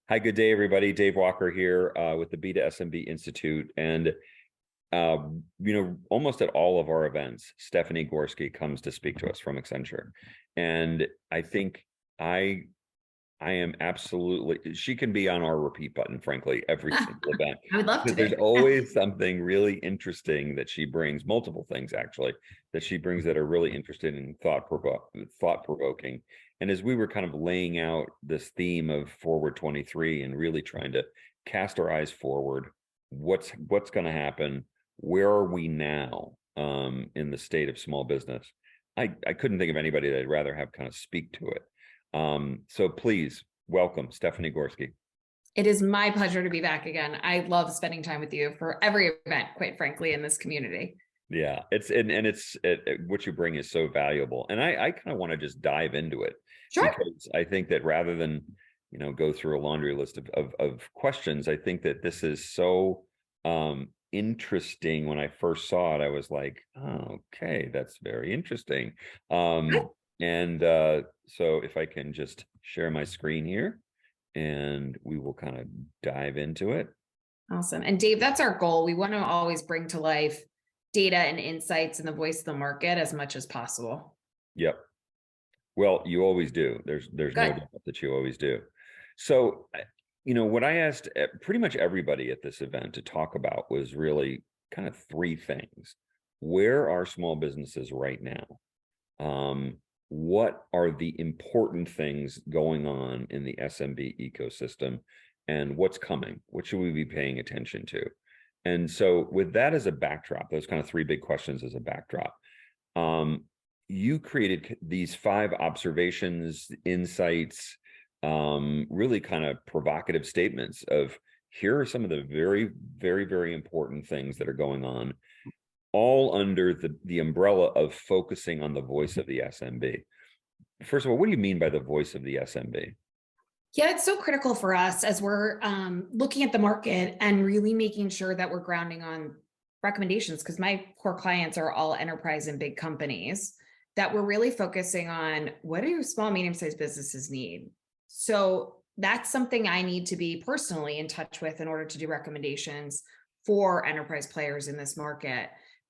Hi, good day, everybody. Dave Walker here with the B2SMB Institute. And, almost at all of our events, Stephanie Gorski comes to speak to us from Accenture. And I think I am absolutely, she can be on our repeat button, frankly, every single event. I would love to Because there's be. always something really interesting that she brings, multiple things actually, that she brings that are really interesting and thought-provoking. And as we were kind of laying out this theme of Forward 23 and really trying to cast our eyes forward, what's going to happen? Where are we now in the state of small business? I couldn't think of anybody that I'd rather have kind of speak to it. So please welcome Stephanie Gorski. It is my pleasure to be back again. I love spending time with you for every event, quite frankly, in this community. Yeah, what you bring is so valuable. And I kind of want to just dive into it Sure. because I think that rather than, go through a laundry list of questions, I think that this is so interesting. When I first saw it, I was like, oh, okay, that's very interesting. So if I can just share my screen here and we will kind of dive into it. Awesome. And Dave, that's our goal. We want to always bring to life data and insights in the voice of the market as much as possible. Yep. Well, you always do. There's no doubt that you always do. So, what I asked pretty much everybody at this event to talk about was really kind of three things. Where are small businesses right now? What are the important things going on in the SMB ecosystem, and what's coming? What should we be paying attention to? And so with that as a backdrop, those kind of three big questions as a backdrop, you created these 5 observations, insights, really kind of provocative statements of here are some of the very, very, very important things that are going on, all under the umbrella of focusing on the voice of the SMB. First of all, what do you mean by the voice of the SMB? Yeah, it's so critical for us as we're looking at the market and really making sure that we're grounding on recommendations, because my core clients are all enterprise and big companies, that we're really focusing on what do small, medium-sized businesses need. So that's something I need to be personally in touch with in order to do recommendations for enterprise players in this market.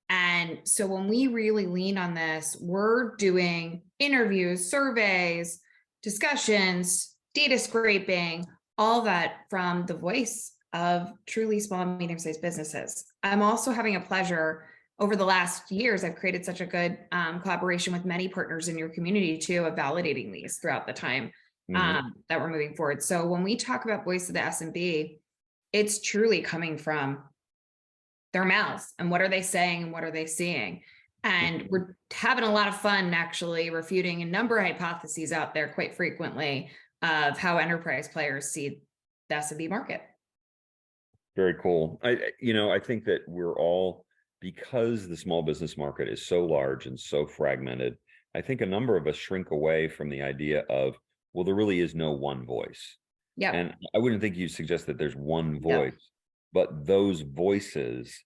And so when we really lean on this, we're doing interviews, surveys, discussions, data scraping, all that from the voice of truly small and medium-sized businesses. I'm also having a pleasure over the last years. I've created such a good collaboration with many partners in your community too, of validating these throughout the time that we're moving forward. So when we talk about voice of the SMB, it's truly coming from their mouths and what are they saying and what are they seeing. And we're having a lot of fun actually refuting a number of hypotheses out there quite frequently of how enterprise players see the SMB market. Very cool. I think that we're all, because the small business market is so large and so fragmented, I think a number of us shrink away from the idea of, well, there really is no one voice. Yeah. And I wouldn't think you suggest that there's one voice, but those voices,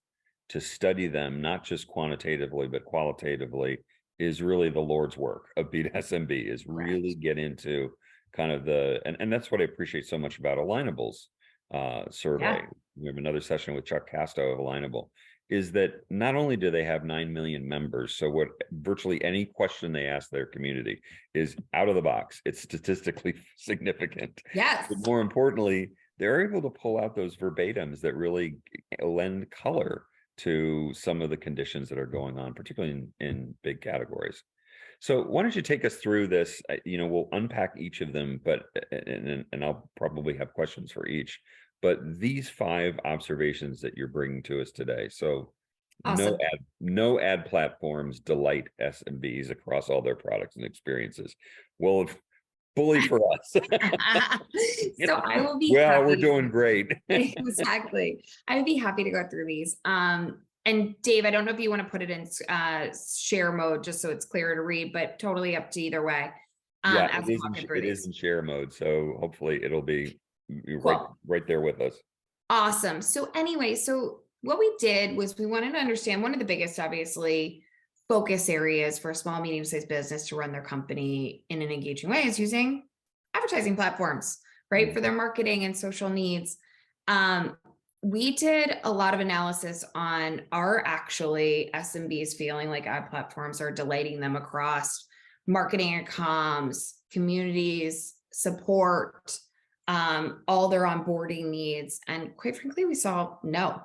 to study them, not just quantitatively, but qualitatively, is really the Lord's work of B2SMB, is really get into kind of and that's what I appreciate so much about Alignable's survey. We have another session with Chuck Casto of Alignable, is that not only do they have 9 million members, so what virtually any question they ask their community is out of the box. It's statistically significant. Yes. But more importantly, they're able to pull out those verbatims that really lend color to some of the conditions that are going on, particularly in big categories. So why don't you take us through this? We'll unpack each of them, but and I'll probably have questions for each. But these 5 observations that you're bringing to us today. So awesome. No ad platforms delight SMBs across all their products and experiences. Well, bully for us. So I will be happy. We're doing great. Exactly. I would be happy to go through these. And Dave, I don't know if you want to put it in share mode just so it's clearer to read, but totally up to either way. Yeah, it is in share mode. So hopefully it'll be right there with us. Awesome. So anyway, so what we did was we wanted to understand one of the biggest, obviously, focus areas for a small, medium-sized business to run their company in an engaging way is using advertising platforms, right? For their marketing and social needs. We did a lot of analysis on are actually SMBs feeling like ad platforms are delighting them across marketing and comms, communities, support, all their onboarding needs. And quite frankly, we saw no.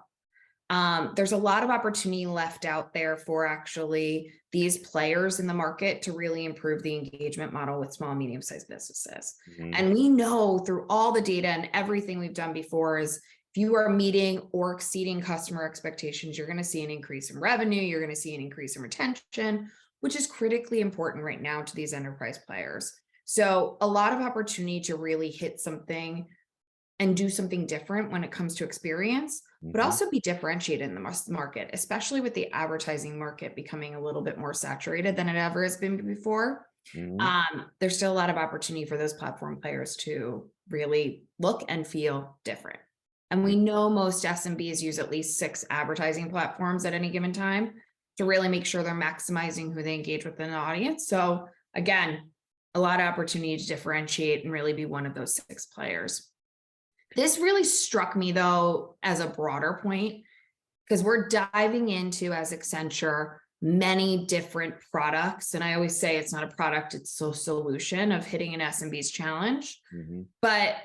There's a lot of opportunity left out there for actually these players in the market to really improve the engagement model with small and medium-sized businesses. And we know through all the data and everything we've done before is if you are meeting or exceeding customer expectations, you're going to see an increase in revenue, you're going to see an increase in retention, which is critically important right now to these enterprise players. So a lot of opportunity to really hit something and do something different when it comes to experience, but also be differentiated in the market, especially with the advertising market becoming a little bit more saturated than it ever has been before. There's still a lot of opportunity for those platform players to really look and feel different. And we know most SMBs use at least 6 advertising platforms at any given time to really make sure they're maximizing who they engage with in the audience. So again, a lot of opportunity to differentiate and really be one of those 6 players. This really struck me though, as a broader point, because we're diving into, as Accenture, many different products. And I always say it's not a product, it's a solution of hitting an SMB's challenge. But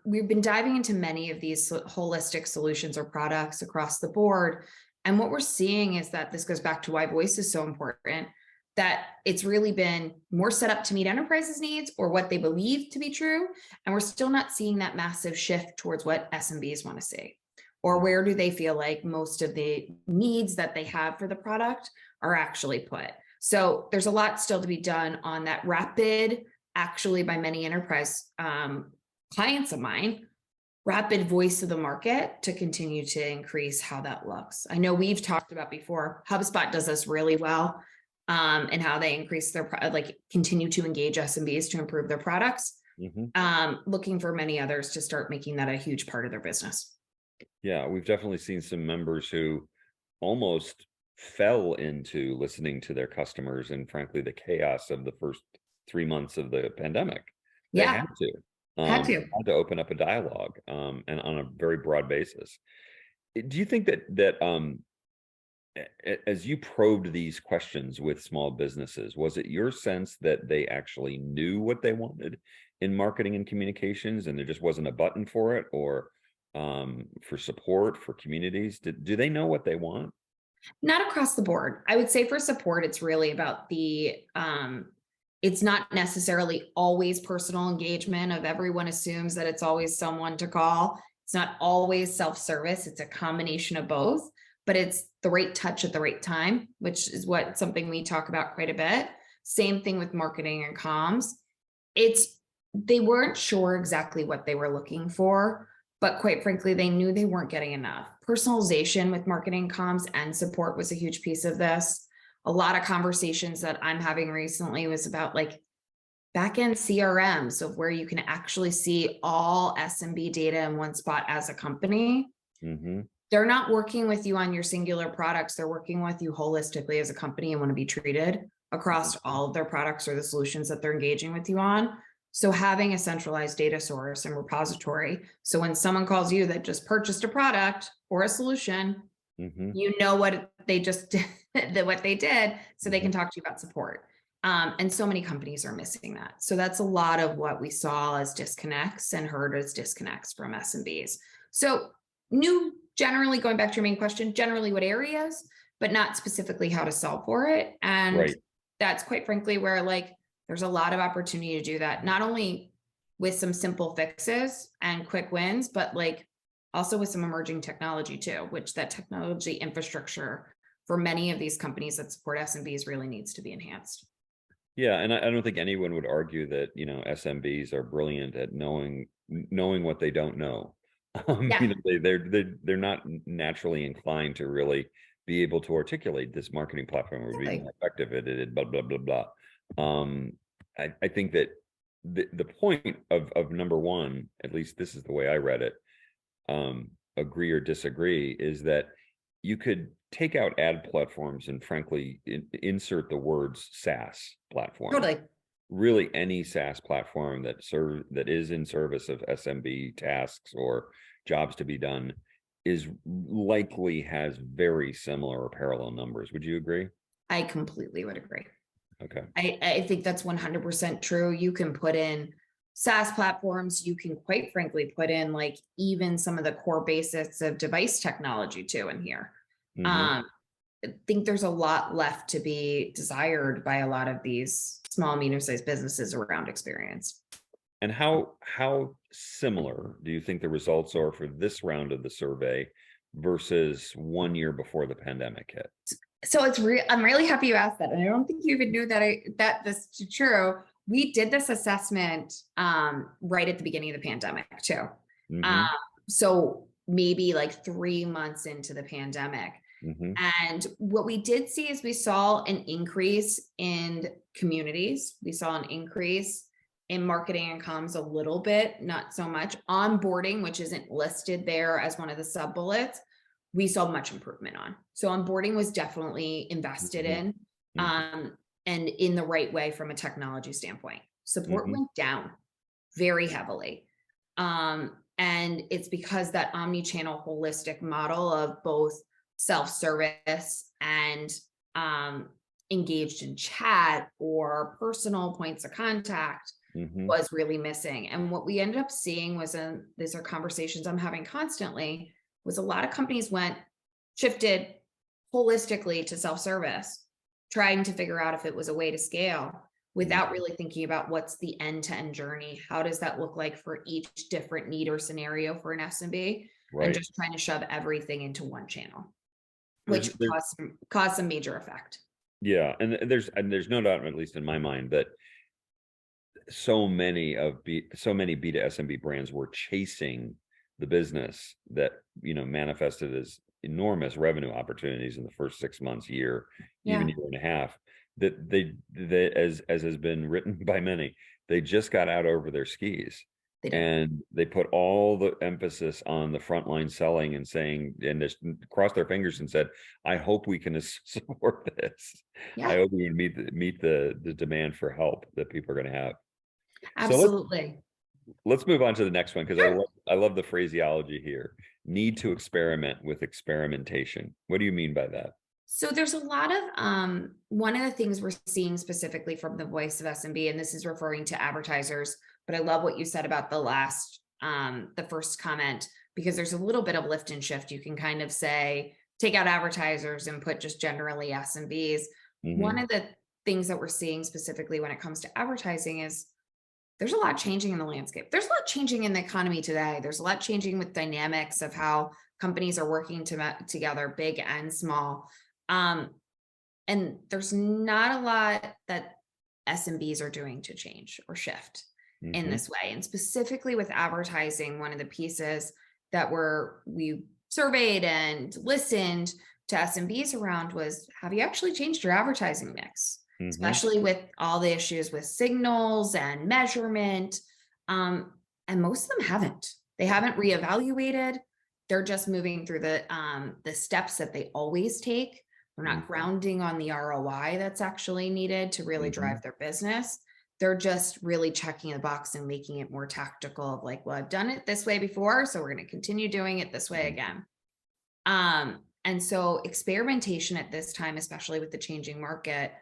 we've been diving into many of these holistic solutions or products across the board. And what we're seeing is that this goes back to why voice is so important, that it's really been more set up to meet enterprises' needs or what they believe to be true. And we're still not seeing that massive shift towards what SMBs want to see, or where do they feel like most of the needs that they have for the product are actually put. So there's a lot still to be done on that rapid, actually by many enterprise clients of mine, rapid voice of the market to continue to increase how that looks. I know we've talked about before, HubSpot does this really well. And how they increase their, continue to engage SMBs to improve their products, looking for many others to start making that a huge part of their business. Yeah, we've definitely seen some members who almost fell into listening to their customers and frankly, the chaos of the first 3 months of the pandemic. They had to open up a dialogue and on a very broad basis. Do you think that as you probed these questions with small businesses, was it your sense that they actually knew what they wanted in marketing and communications and there just wasn't a button for it, or for support for communities? Do they know what they want? Not across the board. I would say for support, it's really about it's not necessarily always personal engagement of everyone assumes that it's always someone to call. It's not always self-service. It's a combination of both, but it's the right touch at the right time, which is something we talk about quite a bit. Same thing with marketing and comms. They weren't sure exactly what they were looking for, but quite frankly, they knew they weren't getting enough. Personalization with marketing, comms, and support was a huge piece of this. A lot of conversations that I'm having recently was about back-end CRMs of where you can actually see all SMB data in one spot as a company. They're not working with you on your singular products. They're working with you holistically as a company and want to be treated across all of their products or the solutions that they're engaging with you on. So having a centralized data source and repository. So when someone calls you that just purchased a product or a solution, you know what they just did, what they did, so they can talk to you about support. And so many companies are missing that. So that's a lot of what we saw as disconnects and heard as disconnects from SMBs. So generally, going back to your main question, generally what areas, but not specifically how to solve for it. And that's quite frankly where there's a lot of opportunity to do that, not only with some simple fixes and quick wins, but also with some emerging technology too, which that technology infrastructure for many of these companies that support SMBs really needs to be enhanced. Yeah, and I don't think anyone would argue that SMBs are brilliant at knowing what they don't know. They're not naturally inclined to really be able to articulate this marketing platform would be more effective at it, blah blah blah blah. I think that the point of number one, at least this is the way I read it, agree or disagree, is that you could take out ad platforms and frankly insert the words SaaS platform. really any SaaS platform that is in service of SMB tasks or jobs to be done is likely has very similar or parallel numbers. Would you agree? I completely would agree. Okay. I think that's 100% true. You can put in SaaS platforms. You can quite frankly put in like even some of the core basics of device technology too in here. Hmm. Um, I think there's a lot left to be desired by a lot of these small, medium-sized businesses around experience. And how similar do you think the results are for this round of the survey versus 1 year before the pandemic hit? So I'm really happy you asked that. And I don't think you even knew that this is true. We did this assessment right at the beginning of the pandemic too. Um, Hmm. so maybe like 3 months into the pandemic. Hmm. And what we did see is we saw an increase in communities. We saw an increase in marketing and comms a little bit, not so much. Onboarding, which isn't listed there as one of the sub bullets, we saw much improvement on. So onboarding was definitely invested Hmm. in, Hmm. and in the right way from a technology standpoint. Support Hmm. went down very heavily. And it's because that omni-channel holistic model of both self-service and engaged in chat or personal points of contact Hmm. was really missing. And what we ended up seeing was, these are conversations I'm having constantly, was a lot of companies shifted holistically to self-service, trying to figure out if it was a way to scale without really thinking about what's the end-to-end journey. How does that look like for each different need or scenario for an SMB? And Right. just trying to shove everything into one channel, There's which there caused some major effect. Yeah, and there's no doubt, at least in my mind, that so many B to SMB brands were chasing the business that manifested as enormous revenue opportunities in the first 6 months, year, even Yeah, year and a half. That as has been written by many, they just got out over their skis, they did. and they put all the emphasis on the frontline selling and saying, and just crossed their fingers and said, "I hope we can support this. I Yeah, hope we can meet the demand for help that people are going to have." So absolutely. let's move on to the next one, because Sure. I love the phraseology here. Need to experiment with experimentation. What do you mean by that? So there's a lot of one of the things we're seeing specifically from the voice of SMB, and this is referring to advertisers, but I love what you said about the first comment, because there's a little bit of lift and shift. You can kind of say, take out advertisers and put just generally SMBs. One Hmm. of the things that we're seeing specifically when it comes to advertising is there's a lot changing in the landscape. There's a lot changing in the economy today. There's a lot changing with dynamics of how companies are working together, big and small. Um, and there's not a lot that SMBs are doing to change or shift in Hmm. this way. And specifically with advertising, one of the pieces that we surveyed and listened to SMBs around was, have you actually changed your advertising mix? Hmm. Especially with all the issues with signals and measurement. And most of them haven't. They haven't reevaluated. They're just moving through the steps that they always take. They're not grounding on the ROI that's actually needed to really Hmm. drive their business. They're just really checking the box and making it more tactical of like, well, I've done it this way before, so we're going to continue doing it this way again. And so experimentation at this time, especially with the changing market,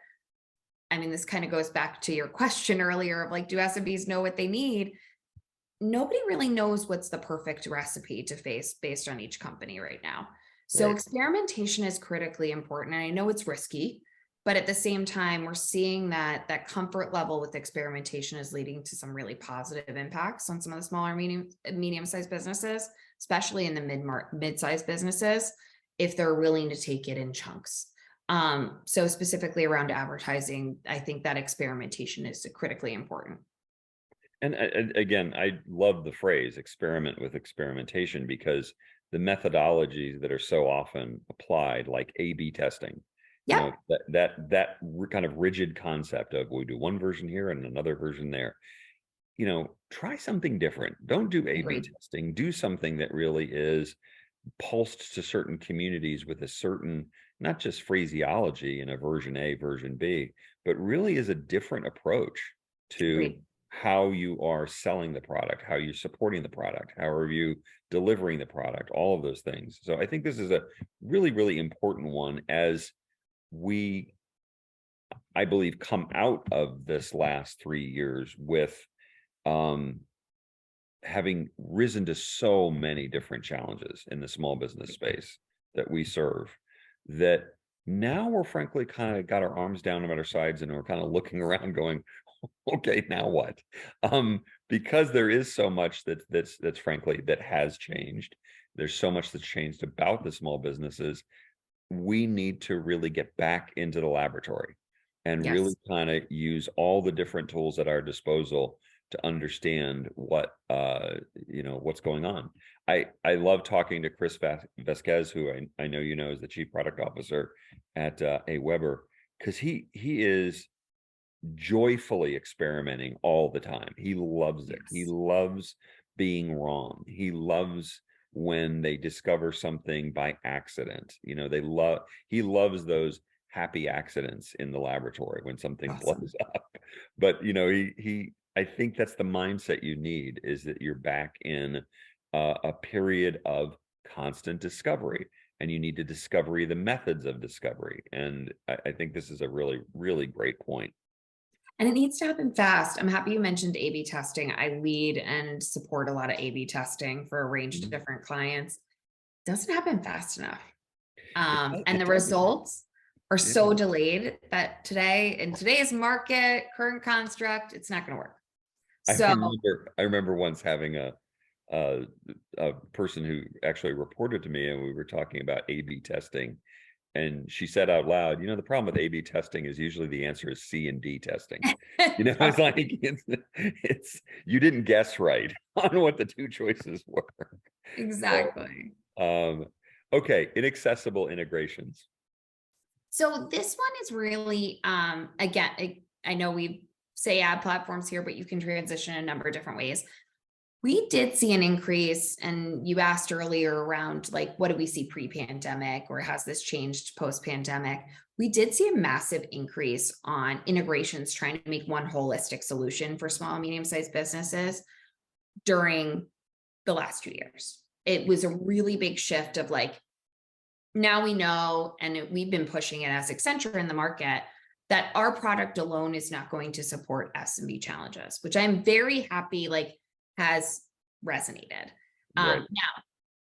I mean, this kind of goes back to your question earlier of like, do SMBs know what they need? Nobody really knows what's the perfect recipe to face based on each company right now. So Right. experimentation is critically important. And I know it's risky, but at the same time, we're seeing that comfort level with experimentation is leading to some really positive impacts on some of the smaller medium-sized businesses, especially in the mid-sized businesses, if they're willing to take it in chunks. So specifically around advertising, I think that experimentation is critically important. And again, I love the phrase experiment with experimentation, because the methodologies that are so often applied, like A/B testing, Yep. kind of rigid concept of, we do one version here and another version there. Try something different. Don't do A/B Agreed. testing. Do something that really is pulsed to certain communities with a certain, not just phraseology in a version A, version B, but really is a different approach. to Great. how you are selling the product, how you're supporting the product, how are you delivering the product, all of those things. So I think this is a really, really important one as we, I believe, come out of this last 3 years with having risen to so many different challenges in the small business space that we serve, that now we're frankly kind of got our arms down about our sides and we're kind of looking around going, okay, now what? Because there is so much that's frankly that has changed. There's so much that's changed about the small businesses. We need to really get back into the laboratory and really Yes. kind of use all the different tools at our disposal to understand what what's going on. I love talking to Chris Vasquez, who I know you know is the chief product officer at AWeber, because he is joyfully experimenting all the time. He loves it. He Yes. loves being wrong. He loves when they discover something by accident. He loves those happy accidents in the laboratory when something Awesome. blows up. But he I think that's the mindset you need, is that you're back in a period of constant discovery, and you need to discover the methods of discovery. And I think this is a really, really great point. And it needs to happen fast. I'm happy you mentioned A/B testing. I lead and support a lot of A/B testing for a range of Mhm. different clients. Doesn't happen fast enough. And It the doesn't. results are Yeah. so delayed that today, in today's market, current construct, it's not going to work. So, I remember once having a a person who actually reported to me, and we were talking about A/B testing, and she said out loud, the problem with A/B testing is usually the answer is C and D testing. It's like it's you didn't guess right on what the two choices were. So, exactly. um, okay, inaccessible integrations. So this one is really, again, I know we say ad platforms here, but you can transition a number of different ways. We did see an increase, and you asked earlier around like, what do we see pre-pandemic, or has this changed post-pandemic? We did see a massive increase on integrations trying to make one holistic solution for small and medium-sized businesses during the last 2 years. It was a really big shift of like, now we know, and we've been pushing it as Accenture in the market, that our product alone is not going to support SMB challenges, which I'm very happy like has resonated. Right. Now,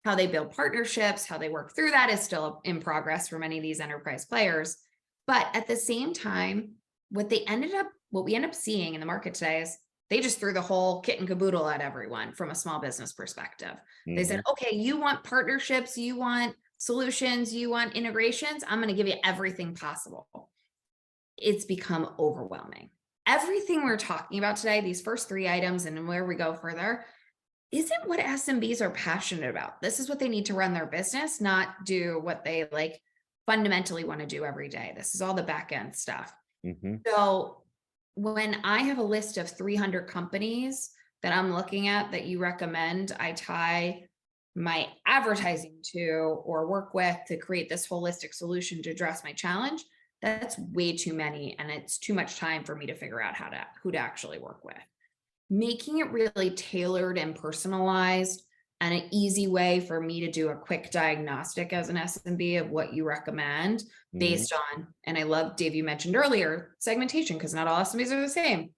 how they build partnerships, how they work through that is still in progress for many of these enterprise players. But at the same time, what we end up seeing in the market today is they just threw the whole kit and caboodle at everyone from a small business perspective. They said, Hmm. okay, you want partnerships, you want solutions, you want integrations, I'm going to give you everything possible. It's become overwhelming. Everything we're talking about today, these first three items and where we go further, isn't what SMBs are passionate about. This is what they need to run their business, not do what they like fundamentally want to do every day. This is all the back end stuff. Hmm. So when I have a list of 300 companies that I'm looking at that you recommend I tie my advertising to or work with to create this holistic solution to address my challenge, that's way too many. And it's too much time for me to figure out who to actually work with. Making it really tailored and personalized, and an easy way for me to do a quick diagnostic as an SMB of what you recommend Hmm. based on, and I love, Dave, you mentioned earlier, segmentation, because not all SMBs are the same.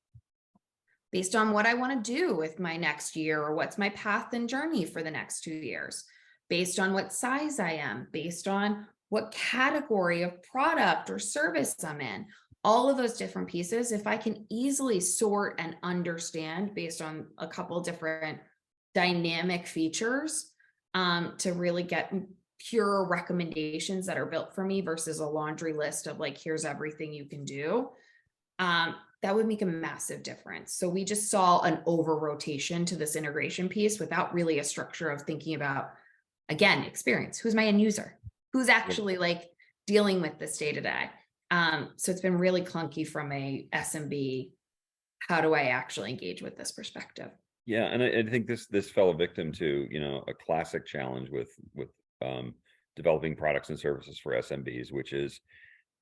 Based on what I want to do with my next year, or what's my path and journey for the next 2 years, based on what size I am, based on what category of product or service I'm in, all of those different pieces, if I can easily sort and understand based on a couple different dynamic features, to really get pure recommendations that are built for me versus a laundry list of like, here's everything you can do. That would make a massive difference. So we just saw an over rotation to this integration piece without really a structure of thinking about, again, experience. Who's my end user? Who's actually like dealing with this day to day? So it's been really clunky from a SMB. How do I actually engage with this perspective? Yeah, and I think this fell a victim to a classic challenge with developing products and services for SMBs, which is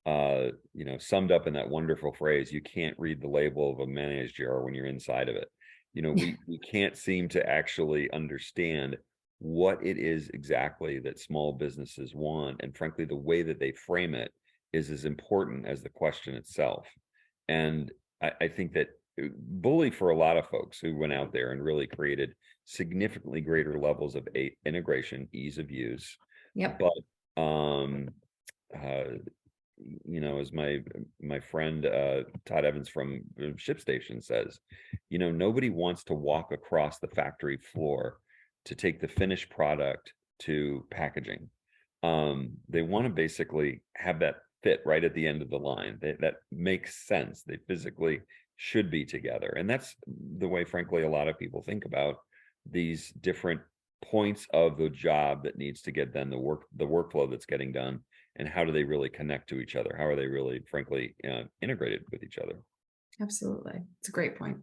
summed up in that wonderful phrase, you can't read the label of a mayonnaise jar when you're inside of it. We can't seem to actually understand what it is exactly that small businesses want. And frankly, the way that they frame it is as important as the question itself. And I think that bully for a lot of folks who went out there and really created significantly greater levels of integration, ease of use. Yep. But uh, as my friend Todd Evans from ShipStation says, nobody wants to walk across the factory floor to take the finished product to packaging. They want to basically have that fit right at the end of the line. That makes sense. They physically should be together. And that's the way, frankly, a lot of people think about these different points of the job that needs to get done, the workflow that's getting done, and how do they really connect to each other? How are they really, frankly, integrated with each other? Absolutely. It's a great point.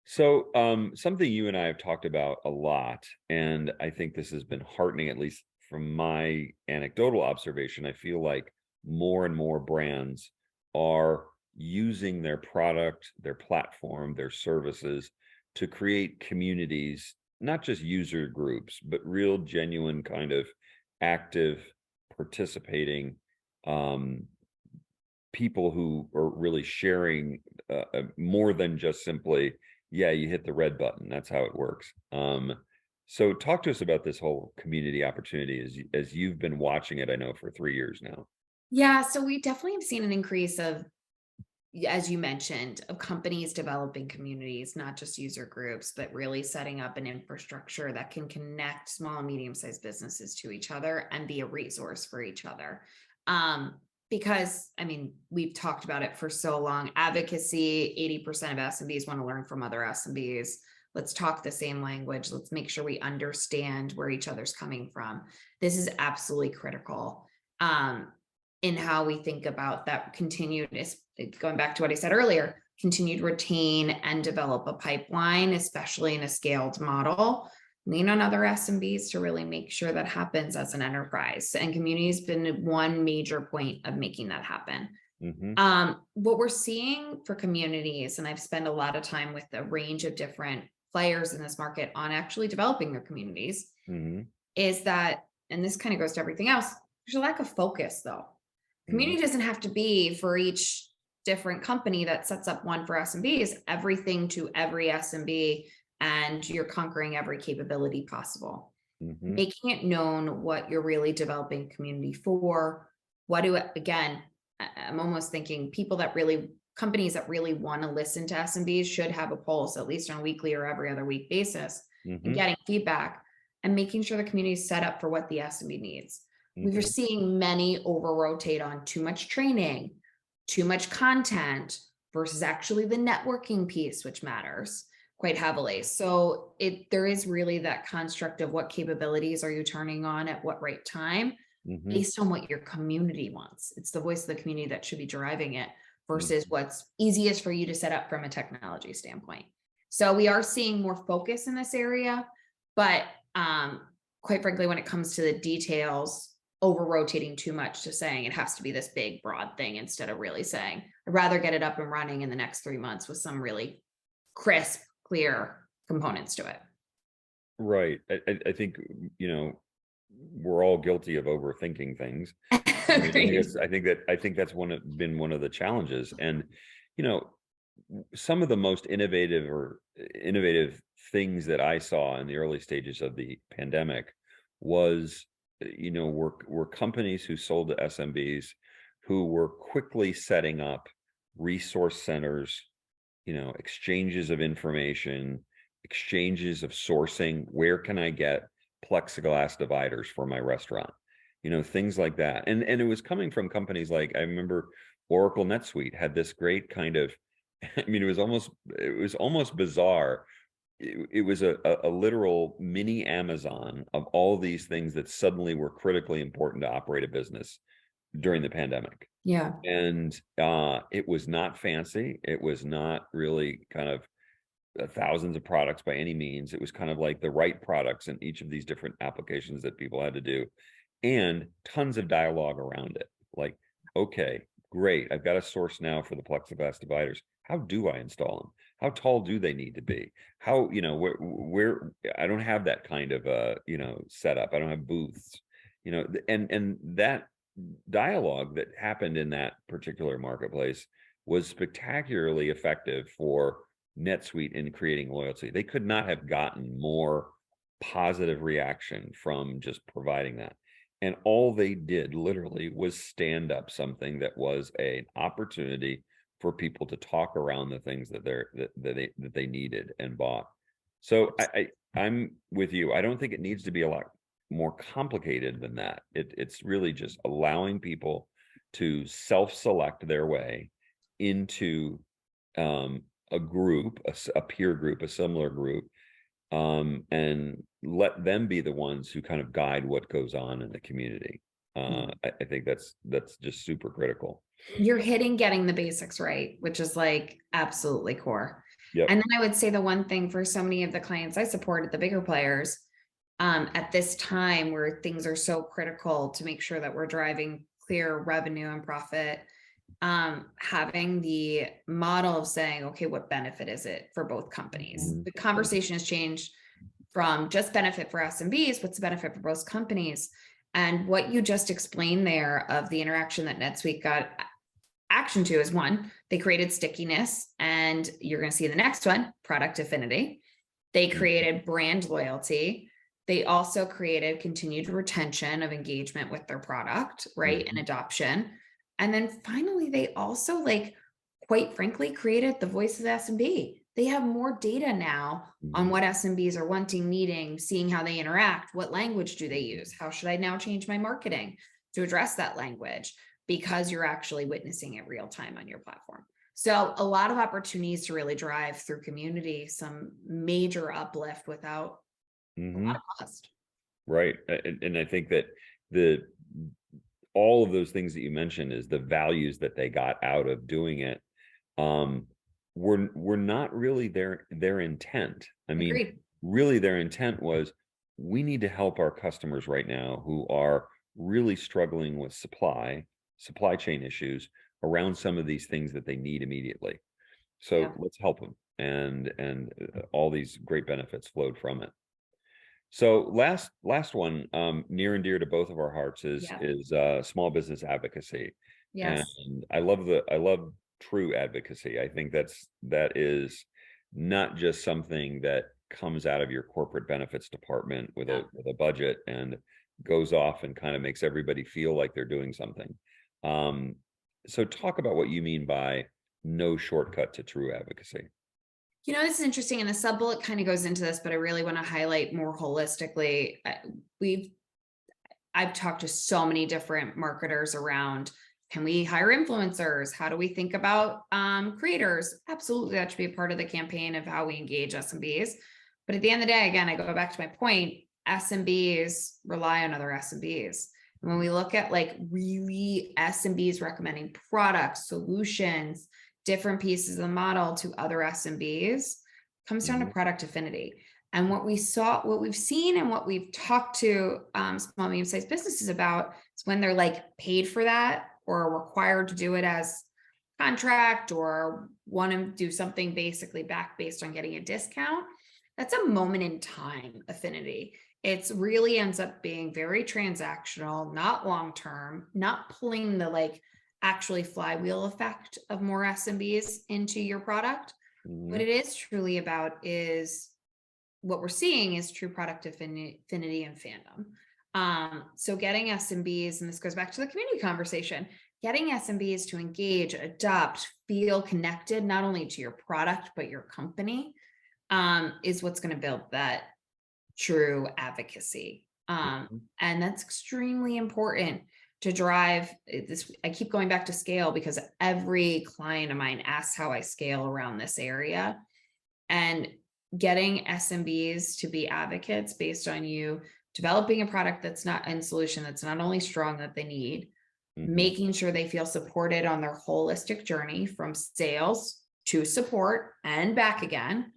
So something you and I have talked about a lot, and I think this has been heartening, at least from my anecdotal observation. I feel like more and more brands are using their product, their platform, their services to create communities, not just user groups, but real genuine kind of active, participating people who are really sharing more than just simply, yeah, you hit the red button. That's how it works. So talk to us about this whole community opportunity as you've been watching it, I know, for 3 years now. Yeah, so we definitely have seen an increase of, as you mentioned, of companies developing communities, not just user groups, but really setting up an infrastructure that can connect small and medium-sized businesses to each other and be a resource for each other. Because, I mean, we've talked about it for so long. Advocacy, 80% of SMBs want to learn from other SMBs. Let's talk the same language. Let's make sure we understand where each other's coming from. This is absolutely critical. In how we think about that continued, going back to what I said earlier, continued retain and develop a pipeline, especially in a scaled model. Lean on other SMBs to really make sure that happens as an enterprise. And community has been one major point of making that happen. What we're seeing for communities, and I've spent a lot of time with a range of different players in this market on actually developing their communities, is that, and this kind of goes to everything else, there's a lack of focus though. Community doesn't have to be for each different company that sets up one for SMBs, everything to every SMB, and you're conquering every capability possible. Making it known what you're really developing community for. Again, I'm almost thinking companies that really want to listen to SMBs should have a pulse, at least on a weekly or every other week basis, and getting feedback and making sure the community is set up for what the SMB needs. We're seeing many over rotate on too much training, too much content versus actually the networking piece, which matters quite heavily. So there is really that construct of what capabilities are you turning on at what right time based on what your community wants. It's the voice of the community that should be driving it versus what's easiest for you to set up from a technology standpoint. So we are seeing more focus in this area, but quite frankly, when it comes to the details, over rotating too much to saying it has to be this big broad thing instead of really saying I'd rather get it up and running in the next 3 months with some really crisp, clear components to it. Right. I think we're all guilty of overthinking things. I think that's been one of the challenges. And some of the most innovative things that I saw in the early stages of the pandemic was were companies who sold to SMBs who were quickly setting up resource centers, exchanges of information, exchanges of sourcing. Where can I get plexiglass dividers for my restaurant? Things like that. And it was coming from companies like, I remember Oracle NetSuite had this great kind of, I mean, it was almost bizarre. It was a literal mini Amazon of all these things that suddenly were critically important to operate a business during the pandemic. Yeah. And it was not fancy. It was not really kind of thousands of products by any means. It was kind of like the right products in each of these different applications that people had to do, and tons of dialogue around it. Like, okay, Great. I've got a source now for the plexiglass dividers. How do I install them? How tall do they need to be? How, where I don't have that kind of setup. I don't have booths, and that dialogue that happened in that particular marketplace was spectacularly effective for NetSuite in creating loyalty. They could not have gotten more positive reaction from just providing that. And all they did literally was stand up something that was an opportunity for people to talk around the things that they needed and bought. So I'm with you. I don't think it needs to be a lot more complicated than that. It's really just allowing people to self-select their way into a group, a peer group, a similar group, and let them be the ones who kind of guide what goes on in the community. I think that's just super critical. You're getting the basics right, which is like absolutely core. Yep. And then I would say the one thing for so many of the clients I supported, the bigger players, at this time where things are so critical to make sure that we're driving clear revenue and profit, having the model of saying, okay, what benefit is it for both companies? Mhm. The conversation has changed from just benefit for SMBs, what's the benefit for both companies? And what you just explained there of the interaction that NetSuite got action to is one, they created stickiness, and you're going to see the next one, product affinity. They created brand loyalty. They also created continued retention of engagement with their product, right? And adoption. And then finally, they also, like, quite frankly, created the voice of the SMB. They have more data now on what SMBs are wanting, needing, seeing how they interact. What language do they use? How should I now change my marketing to address that language? Because you're actually witnessing it real time on your platform. So a lot of opportunities to really drive through community, some major uplift without a lot of cost. Right. And I think that all of those things that you mentioned is the values that they got out of doing it were not really their intent. I mean, Agreed. really their intent was, we need to help our customers right now who are really struggling with supply chain issues around some of these things that they need immediately. So let's help them. And all these great benefits flowed from it. So last one, near and dear to both of our hearts is small business advocacy. Yes. And I love true advocacy. I think that is not just something that comes out of your corporate benefits department with a budget and goes off and kind of makes everybody feel like they're doing something. So talk about what you mean by no shortcut to true advocacy. This is interesting, and the sub bullet kind of goes into this, but I really want to highlight more holistically. I've talked to so many different marketers around, can we hire influencers? How do we think about creators? Absolutely, that should be a part of the campaign of how we engage SMBs. But at the end of the day, again, I go back to my point, SMBs rely on other SMBs. And when we look at like really SMBs recommending products, solutions, different pieces of the model to other SMBs, comes down to product affinity. And what we've seen and what we've talked to small, medium-sized businesses about is when they're like paid for that or required to do it as contract or want to do something basically back based on getting a discount. That's a moment in time affinity. It's really ends up being very transactional, not long-term, not pulling the like actually flywheel effect of more SMBs into your product. What it is truly about is what we're seeing is true product affinity and fandom. So getting SMBs, and this goes back to the community conversation, getting SMBs to engage, adopt, feel connected, not only to your product, but your company, is what's going to build that true advocacy. And that's extremely important to drive this. I keep going back to scale because every client of mine asks how I scale around this area, and getting SMBs to be advocates based on you developing a product that's not and solution that's not only strong that they need, making sure they feel supported on their holistic journey from sales to support and back again.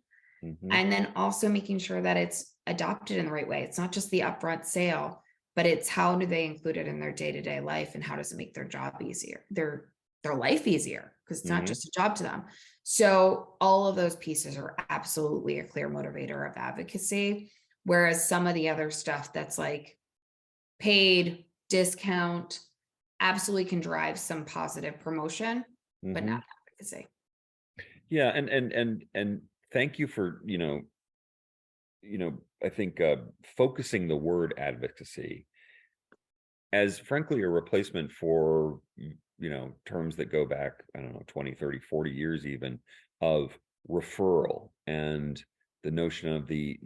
And then also making sure that it's adopted in the right way. It's not just the upfront sale, but it's how do they include it in their day-to-day life, and how does it make their job easier, their their life easier because it's not Mhm. just a job to them. So all of those pieces are absolutely a clear motivator of advocacy. Whereas some of the other stuff that's like paid, discount, absolutely can drive some positive promotion, but not Mhm. advocacy. Yeah, and thank you for, I think, focusing the word advocacy as frankly a replacement for, terms that go back, I don't know, 20, 30, 40 years even, of referral and the notion of the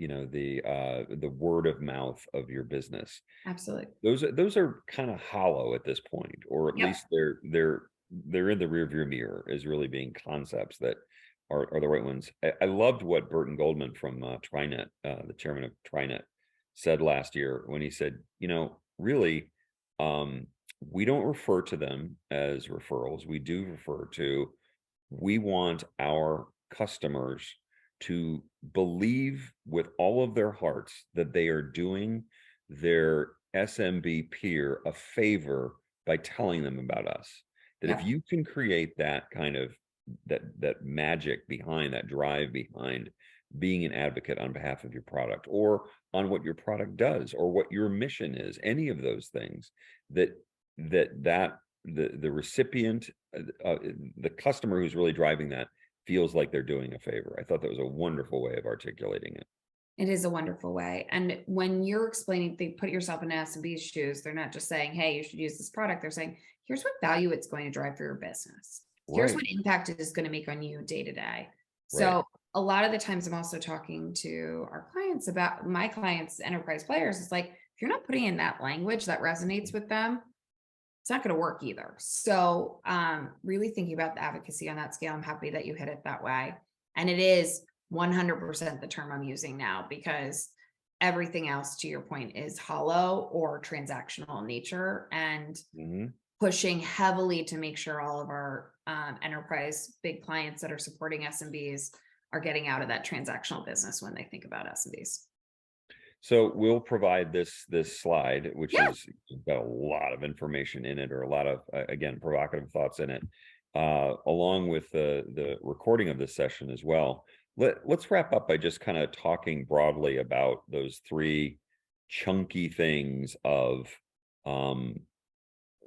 word of mouth of your business. Absolutely. Those are kind of hollow at this point, or at Yep. least they're in the rearview mirror as really being concepts that are the right ones. I loved what Burton Goldman from Trinet, the chairman of Trinet, said last year when he said, really, um, we don't refer to them as referrals. We do refer to, we want our customers to believe with all of their hearts that they are doing their SMB peer a favor by telling them about us. That if Yep. you can create that kind of that magic behind, that drive behind being an advocate on behalf of your product or on what your product does or what your mission is, any of those things, that the recipient, the customer who's really driving that feels like they're doing a favor. I thought that was a wonderful way of articulating it. It is a wonderful way. And when you're explaining, they put yourself in SMB's shoes. They're not just saying, hey, you should use this product. They're saying, here's what value it's going to drive for your business. Here's Right, what impact it is going to make on you day to day. right. So a lot of the times I'm also talking to our clients about my clients, enterprise players. It's like, if you're not putting in that language that resonates with them, it's not going to work either. So, really thinking about the advocacy on that scale, I'm happy that you hit it that way. And it is 100% the term I'm using now because everything else, to your point, is hollow or transactional in nature and Mhm. pushing heavily to make sure all of our enterprise big clients that are supporting SMBs are getting out of that transactional business when they think about SMBs. So we'll provide this slide, which Yeah. is got a lot of information in it, or a lot of again provocative thoughts in it, along with the recording of this session as well. Let's wrap up by just kind of talking broadly about those three chunky things of, um,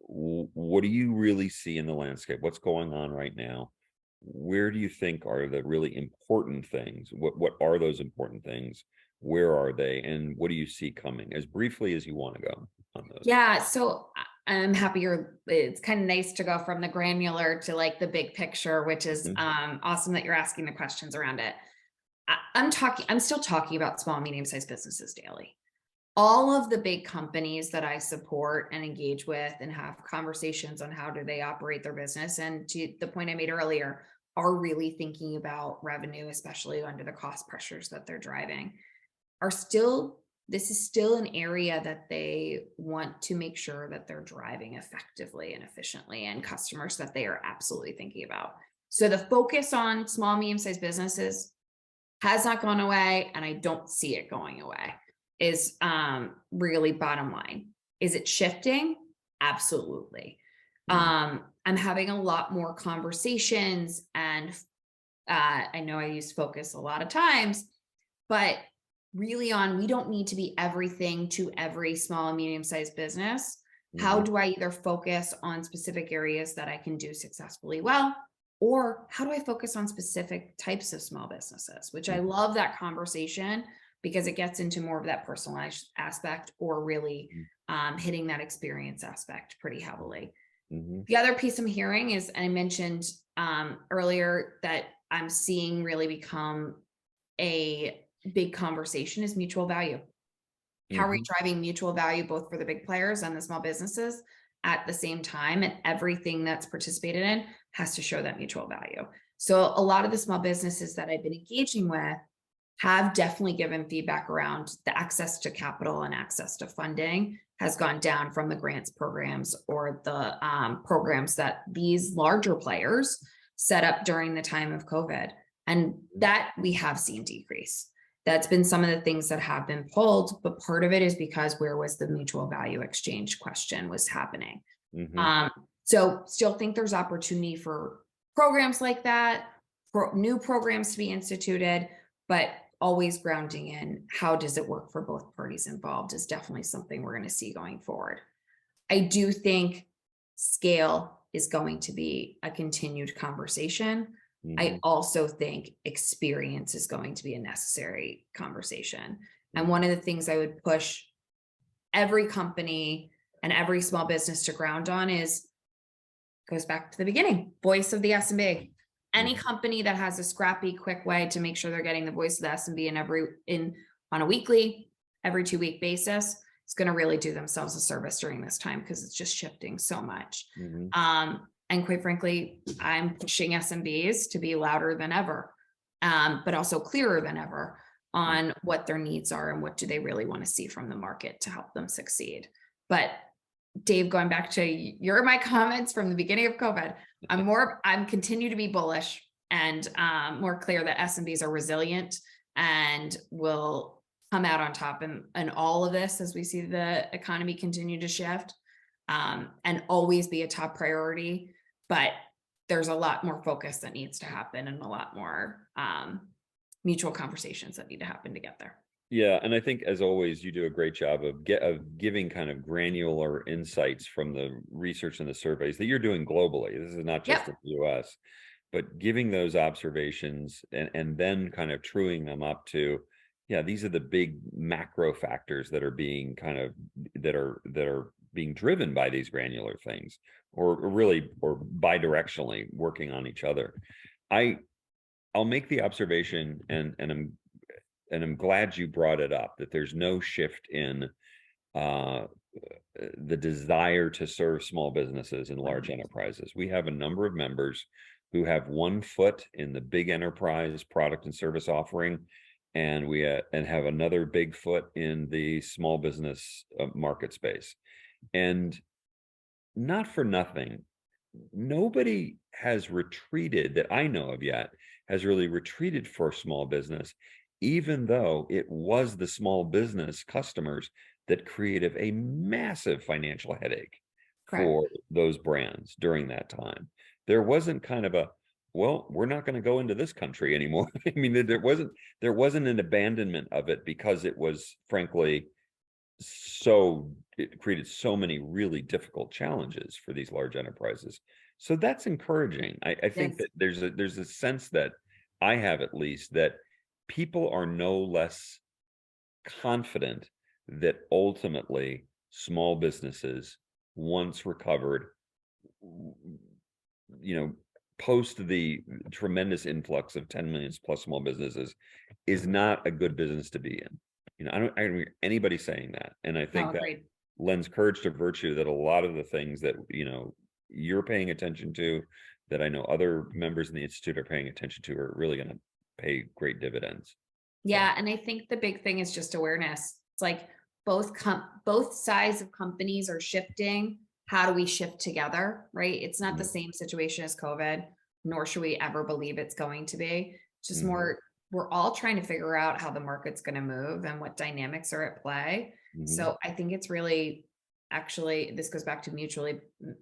what do you really see in the landscape? What's going on right now? Where do you think are the really important things? What are those important things? Where are they? And what do you see coming? As briefly as you want to go on those. Yeah, so I'm happy it's kind of nice to go from the granular to like the big picture, which is Mhm. awesome that you're asking the questions around it. I'm still talking about small, medium-sized businesses daily. All of the big companies that I support and engage with and have conversations on how do they operate their business. And to the point I made earlier, are really thinking about revenue, especially under the cost pressures that they're driving are still this is still an area that they want to make sure that they're driving effectively and efficiently and customers that they are absolutely thinking about. So the focus on small, medium-sized businesses has not gone away, and I don't see it going away, is really bottom line. Is it shifting? Absolutely. Mhm. I'm having a lot more conversations, and I know I use focus a lot of times, but really on we don't need to be everything to every small and medium sized business. How Mhm. do I either focus on specific areas that I can do successfully well, or how do I focus on specific types of small businesses, which I Mhm. love that conversation because it gets into more of that personalized aspect or really hitting that experience aspect pretty heavily. Mhm. The other piece I'm hearing is, and I mentioned earlier that I'm seeing really become a big conversation is mutual value. How are we Mhm. driving mutual value both for the big players and the small businesses at the same time? And everything that's participated in has to show that mutual value. So a lot of the small businesses that I've been engaging with have definitely given feedback around the access to capital and access to funding has gone down from the grants programs or the programs that these larger players set up during the time of COVID. And that we have seen decrease. That's been some of the things that have been pulled, but part of it is because where was the mutual value exchange question was happening. Mhm. Um, So still think there's opportunity for programs like that, new programs to be instituted, but always grounding in how does it work for both parties involved is definitely something we're going to see going forward. I do think scale is going to be a continued conversation. I Mhm, also think experience is going to be a necessary conversation. And mhm, one of the things I would push every company and every small business to ground on is goes back to the beginning, voice of the SMB. Any mhm, company that has a scrappy, quick way to make sure they're getting the voice of the SMB in on a weekly, every 2 week basis is going to really do themselves a service during this time because it's just shifting so much. mhm. And quite frankly, I'm pushing SMBs to be louder than ever, but also clearer than ever Mm. on what their needs are and what do they really want to see from the market to help them succeed. But Dave, going back to your my comments from the beginning of COVID, I'm continue to be bullish and more clear that SMBs are resilient and will come out on top in all of this as we see the economy continue to shift, and always be a top priority. But there's a lot more focus that needs to happen and a lot more mutual conversations that need to happen to get there. Yeah, and I think as always, you do a great job of giving kind of granular insights from the research and the surveys that you're doing globally. This is not just in Yep. the US, but giving those observations and then kind of truing them up to, yeah, these are the big macro factors that are being kind of that are being driven by these granular things, or really or bidirectionally working on each other. I I'll make the observation, and I'm glad you brought it up, that there's no shift in uh, the desire to serve small businesses and large 100%. enterprises. We have a number of members who have one foot in the big enterprise product and service offering, and we and have another big foot in the small business market space. And not for nothing, nobody has retreated that I know of yet, has really retreated for small business, even though it was the small business customers that created a massive financial headache Correct. for those brands during that time. There wasn't kind of a, well, we're not going to go into this country anymore. I mean, there wasn't an abandonment of it because it was frankly so it created so many really difficult challenges for these large enterprises. So that's encouraging. I think Yes. that there's a sense that I have, at least, that people are no less confident that ultimately small businesses, once recovered, you know, post the tremendous influx of 10 million plus small businesses, is not a good business to be in. I don't hear anybody saying that. And I No, think that agreed. lends courage to virtue, that a lot of the things that, you're paying attention to, that I know other members in the Institute are paying attention to, are really going to pay great dividends. So, Yeah, and I think the big thing is just awareness. It's like both sides of companies are shifting. How do we shift together, right? It's not the mhm, same situation as COVID, nor should we ever believe it's going to be. It's just mhm, more we're all trying to figure out how the market's going to move and what dynamics are at play. mhm, So I think it's really actually this goes back to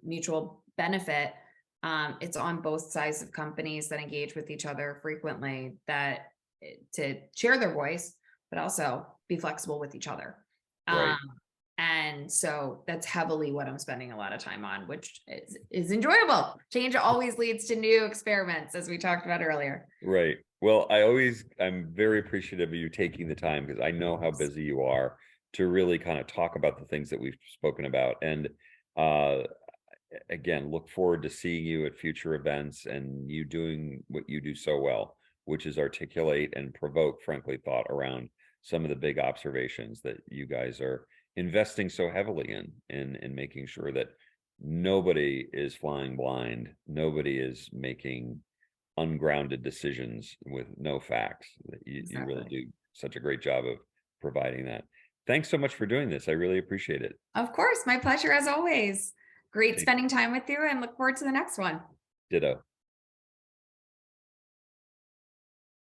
mutual benefit. It's on both sides of companies that engage with each other frequently that to share their voice, but also be flexible with each other. Um, right. and so that's heavily what I'm spending a lot of time on, which is enjoyable. Change always leads to new experiments, as we talked about earlier. Right. Well, I'm very appreciative of you taking the time, because I know how busy you are, to really kind of talk about the things that we've spoken about. And uh, again, look forward to seeing you at future events, and you doing what you do so well, which is articulate and provoke, frankly, thought around some of the big observations that you guys are investing so heavily in making sure that nobody is flying blind, nobody is making ungrounded decisions with no facts. You really Exactly. do such a great job of providing that. Thanks so much for doing this. I really appreciate it. Of course, my pleasure as always. Great Take spending time with you and look forward to the next one. Ditto.